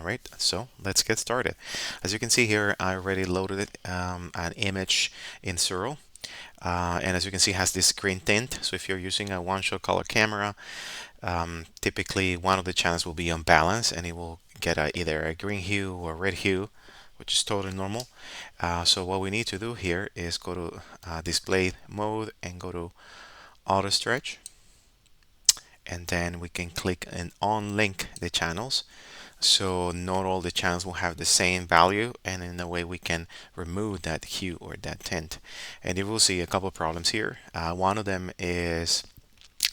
right, so let's get started. As you can see here, I already loaded an image in Siril. And as you can see, it has this green tint. So if you're using a one-shot color camera, typically one of the channels will be unbalanced and it will get either a green hue or red hue, which is totally normal. So what we need to do here is go to display mode and go to auto stretch, and then we can click and unlink the channels. So not all the channels will have the same value, and in a way we can remove that hue or that tint. And you will see a couple of problems here. One of them is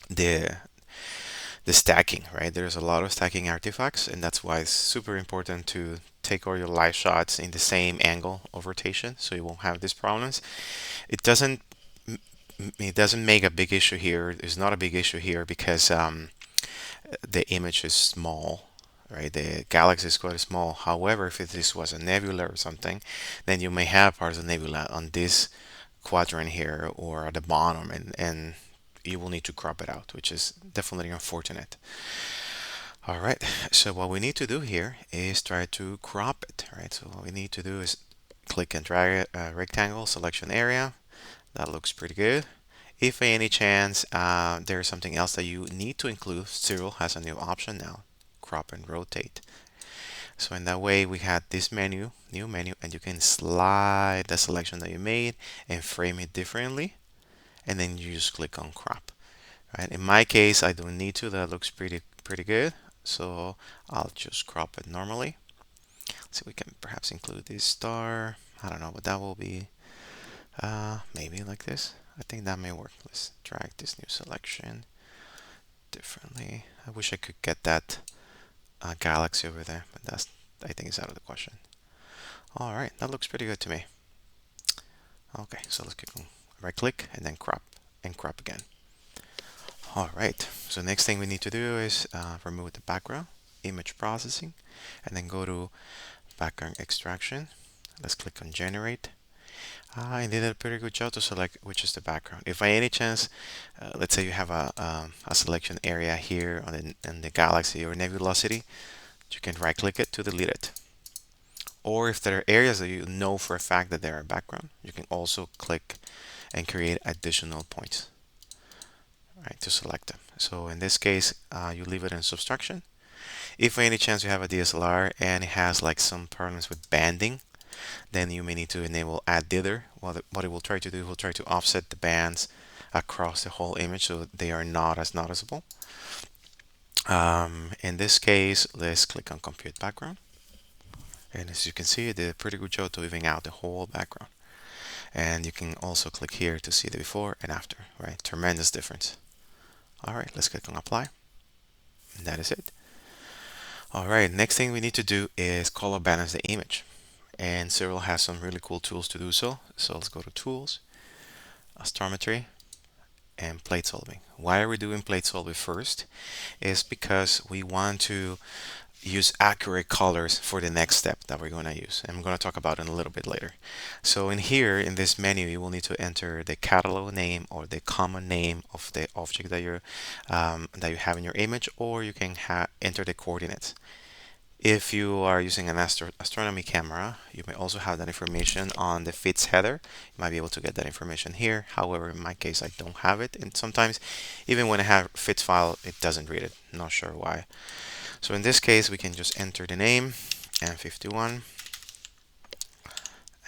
the the stacking, right? There's a lot of stacking artifacts, and that's why it's super important to take all your live shots in the same angle of rotation so you won't have these problems. It doesn't it doesn't make a big issue here. It's not a big issue here because the image is small, right? The galaxy is quite small. However, if this was a nebula or something, then you may have parts of the nebula on this quadrant here or at the bottom, and you will need to crop it out, which is definitely unfortunate. All right, so what we need to do here is try to crop it, right? So what we need to do is click and drag a rectangle selection area. That looks pretty good. If by any chance there's something else that you need to include, Cyril has a new option now, crop and rotate. So in that way, we had this menu, new menu, and you can slide the selection that you made and frame it differently, and then you just click on crop. Right? In my case, I don't need to. That looks pretty good. So I'll just crop it normally. So we can perhaps include this star. I don't know, but that will be maybe like this. I think that may work. Let's drag this new selection differently. I wish I could get that galaxy over there, but that's, I think, is out of the question. All right, that looks pretty good to me. Okay, so let's click on right click and then crop and crop again. All right, so next thing we need to do is remove the background, image processing, and then go to background extraction. Let's click on generate. I did a pretty good job to select which is the background. If by any chance, let's say you have a selection area here on the galaxy or nebulosity, you can right click it to delete it. Or if there are areas that you know for a fact that there are background, you can also click and create additional points, right, to select them. So in this case, you leave it in subtraction. If by any chance you have a DSLR and it has like some problems with banding, then you may need to enable add dither. What it will try to do, it will try to offset the bands across the whole image so they are not as noticeable. In this case, let's click on compute background. And as you can see, it did a pretty good job to even out the whole background. And you can also click here to see the before and after, right? Tremendous difference. All right, let's click on apply. And that is it. All right, next thing we need to do is color balance the image. And Cyril has some really cool tools to do so. So let's go to Tools, Astrometry, and Plate Solving. Why are we doing plate solving first? Is because we want to use accurate colors for the next step that we're going to use. I'm going to talk about it a little bit later. So in here, in this menu, you will need to enter the catalog name or the common name of the object that you have in your image, or you can enter the coordinates. If you are using an astronomy camera, you may also have that information on the FITS header. You might be able to get that information here. However, in my case, I don't have it. And sometimes, even when I have FITS file, it doesn't read it. Not sure why. So in this case, we can just enter the name, M51,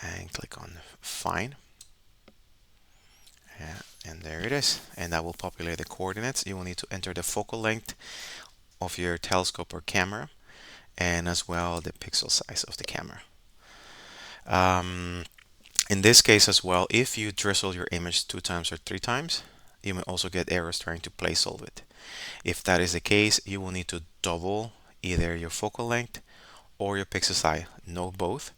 and click on Find. And there it is. And that will populate the coordinates. You will need to enter the focal length of your telescope or camera, and as well the pixel size of the camera. In this case as well, if you drizzle your image 2 times or 3 times, you may also get errors trying to play solve it. If that is the case, you will need to double either your focal length or your pixel size, no both,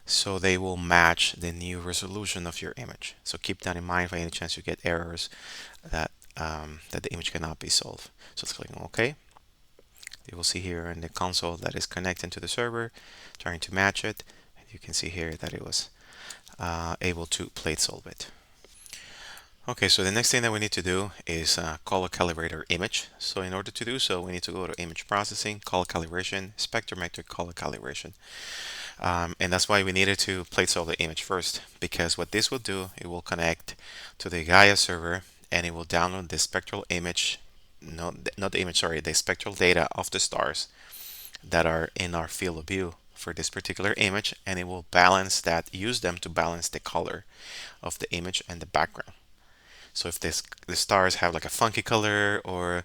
so they will match the new resolution of your image. So keep that in mind for any chance you get errors that the image cannot be solved. So let's click on OK. You will see here in the console that is connecting to the server, trying to match it. And you can see here that it was able to plate solve it. Okay, so the next thing that we need to do is color calibrate our image. So in order to do so, we need to go to image processing, color calibration, spectrometric color calibration. And that's why we needed to place all the image first, because what this will do, it will connect to the Gaia server and it will download the spectral image, no, not the image, sorry, the spectral data of the stars that are in our field of view for this particular image, and it will balance that, use them to balance the color of the image and the background. So if the stars have like a funky color or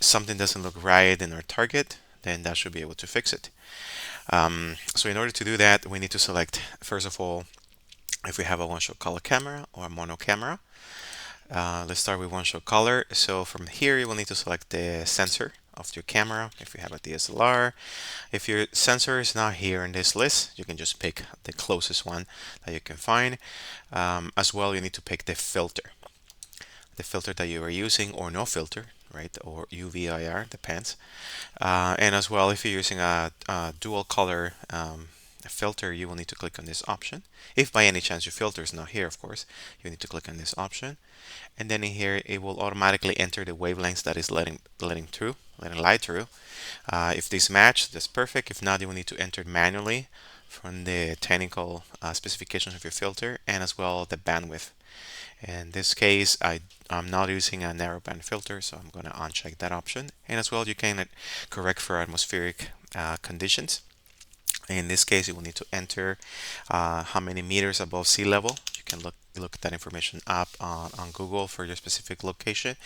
something doesn't look right in our target, then that should be able to fix it. So in order to do that, we need to select, first of all, if we have a one-shot color camera or a mono camera. Let's start with one-shot color. So from here, you will need to select the sensor of your camera if you have a DSLR. If your sensor is not here in this list, you can just pick the closest one that you can find. As well, you need to pick the filter that you are using, or no filter, right? Or UV/IR, depends. And as well, if you're using a dual color filter, you will need to click on this option. If by any chance your filter is not here, of course, you need to click on this option. And then in here, it will automatically enter the wavelengths that is letting light through. If these match, that's perfect. If not, you will need to enter manually from the technical specifications of your filter, and as well the bandwidth. In this case, I'm not using a narrowband filter, so I'm going to uncheck that option. And as well, you can correct for atmospheric conditions. In this case, you will need to enter how many meters above sea level. You can look that information up on Google for your specific location.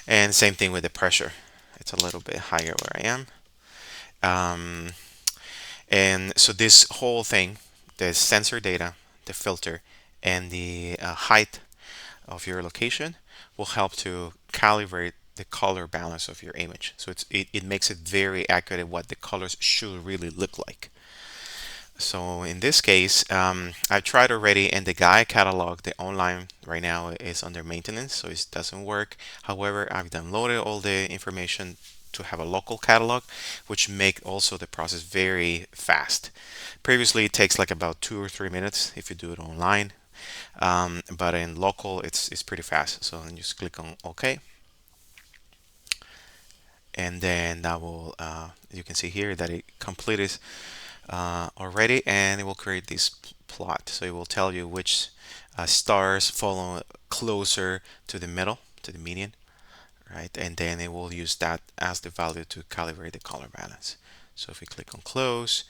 And same thing with the pressure. It's a little bit higher where I am. Um, and so this whole thing, the sensor data, the filter, and the height of your location will help to calibrate the color balance of your image. So it makes it very accurate at what the colors should really look like. So in this case, I've tried already, and the Gaia catalog, the online right now is under maintenance, so it doesn't work. However, I've downloaded all the information to have a local catalog, which make also the process very fast. Previously, it takes like about 2 or 3 minutes if you do it online, but in local, it's pretty fast. So then just click on OK, and then that will you can see here that it completed already, and it will create this plot. So it will tell you which stars follow closer to the middle, to the median, right? And then it will use that as the value to calibrate the color balance. So if we click on close,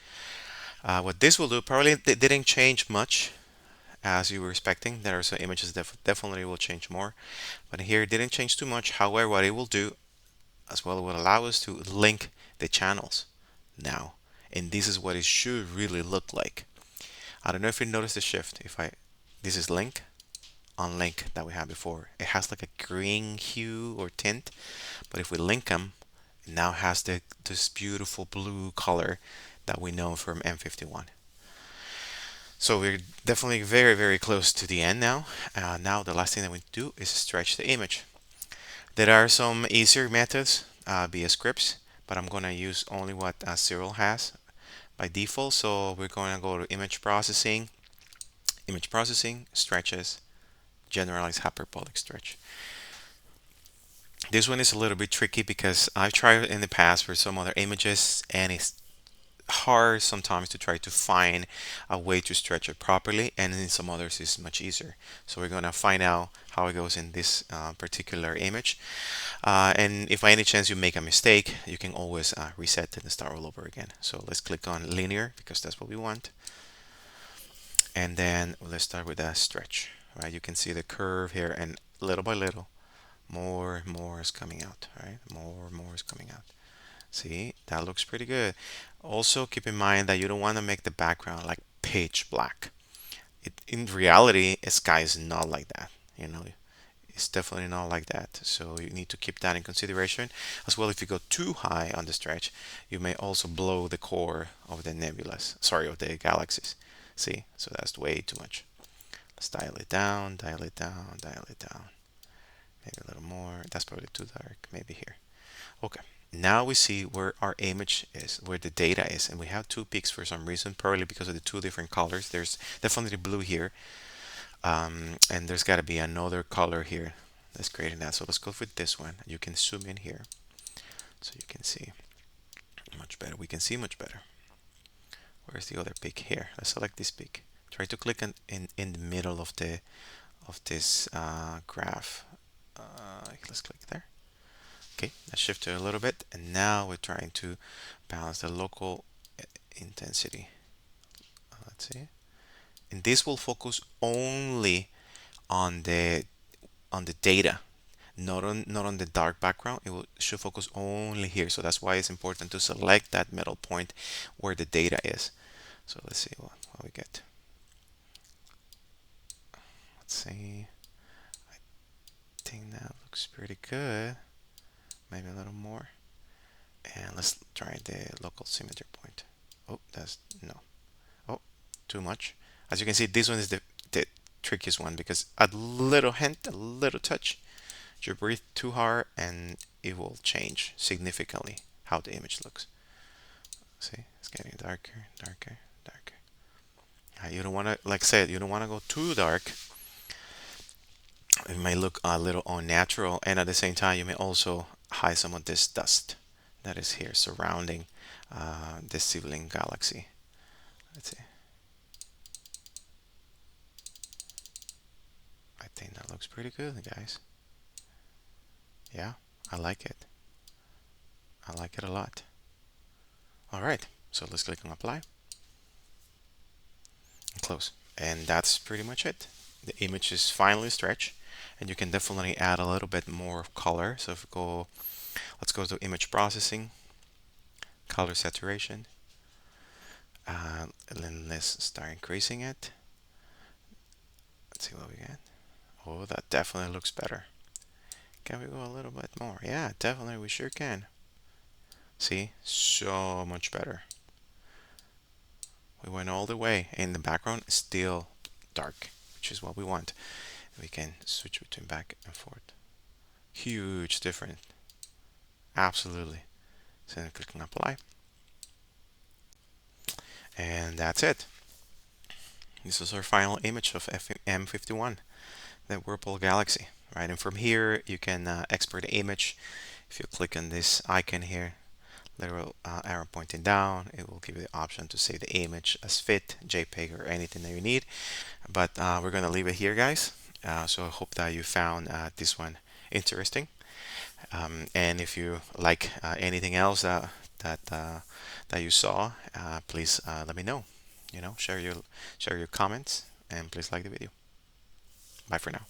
what this will do, probably it didn't change much as you were expecting. There are some images that definitely will change more, but here it didn't change too much. However, what it will do as well, it will allow us to link the channels now. And this is what it should really look like. I don't know if you noticed the shift. This is link on link that we had before. It has like a green hue or tint, but if we link them, it now has this beautiful blue color that we know from M51. So we're definitely very, very close to the end now. Now the last thing that we do is stretch the image. There are some easier methods via scripts, but I'm going to use only what Siril has by default. So we're going to go to image processing, stretches, generalized hyperbolic stretch. This one is a little bit tricky because I've tried it in the past for some other images, and it's hard sometimes to try to find a way to stretch it properly, and in some others it's much easier. So we're going to find out how it goes in this particular image. And if by any chance you make a mistake, you can always reset it and start all over again. So let's click on linear because that's what we want. And then let's start with a stretch, right? You can see the curve here, and little by little, more and more is coming out, right? More and more is coming out. See, that looks pretty good. Also, keep in mind that you don't want to make the background like pitch black. In reality, a sky is not like that. You know, it's definitely not like that. So you need to keep that in consideration. As well, if you go too high on the stretch, you may also blow the core of the nebulas, sorry, of the galaxies. See, so that's way too much. Let's dial it down, dial it down, dial it down. Maybe a little more. That's probably too dark. Maybe here. Okay. Now we see where our image is, where the data is, and we have two peaks for some reason, probably because of the two different colors. There's definitely blue here. And there's got to be another color here that's creating that. So let's go with this one. You can zoom in here so you can see much better. We can see much better. Where's the other peak here? Let's select this peak. Try to click in the middle of the of this graph. Let's click there. Okay, let's shift it a little bit, and now we're trying to balance the local intensity. Let's see, and this will focus only on the data, not on the dark background. Should focus only here. So that's why it's important to select that middle point where the data is. So let's see what we get. Let's see. I think that looks pretty good. Maybe a little more. And let's try the local symmetry point. Oh, that's no. Oh, too much. As you can see, this one is the trickiest one because a little hint, a little touch, you breathe too hard and it will change significantly how the image looks. See, it's getting darker, darker, darker. You don't want to, like I said, you don't want to go too dark. It may look a little unnatural, and at the same time, you may also hide some of this dust that is here surrounding the sibling galaxy. Let's see. I think that looks pretty good, guys. Yeah, I like it. I like it a lot. All right, so let's click on apply and close. And that's pretty much it. The image is finally stretched, and you can definitely add a little bit more color. So if we go, let's go to image processing, color saturation, and then let's start increasing it. Let's see what we get. Oh, that definitely looks better. Can we go a little bit more? Yeah, definitely, we sure can. See, so much better. We went all the way, and the background is still dark, which is what we want. We can switch between back and forth. Huge difference. Absolutely. So then click on apply. And that's it. This is our final image of M51, the Whirlpool Galaxy. Right, and from here you can export the image. If you click on this icon here, little arrow pointing down, it will give you the option to save the image as fit, JPEG, or anything that you need. But we're gonna leave it here, guys. So I hope that you found this one interesting. And if you like anything else that you saw, please let me know. Share your comments, and please like the video. Bye for now.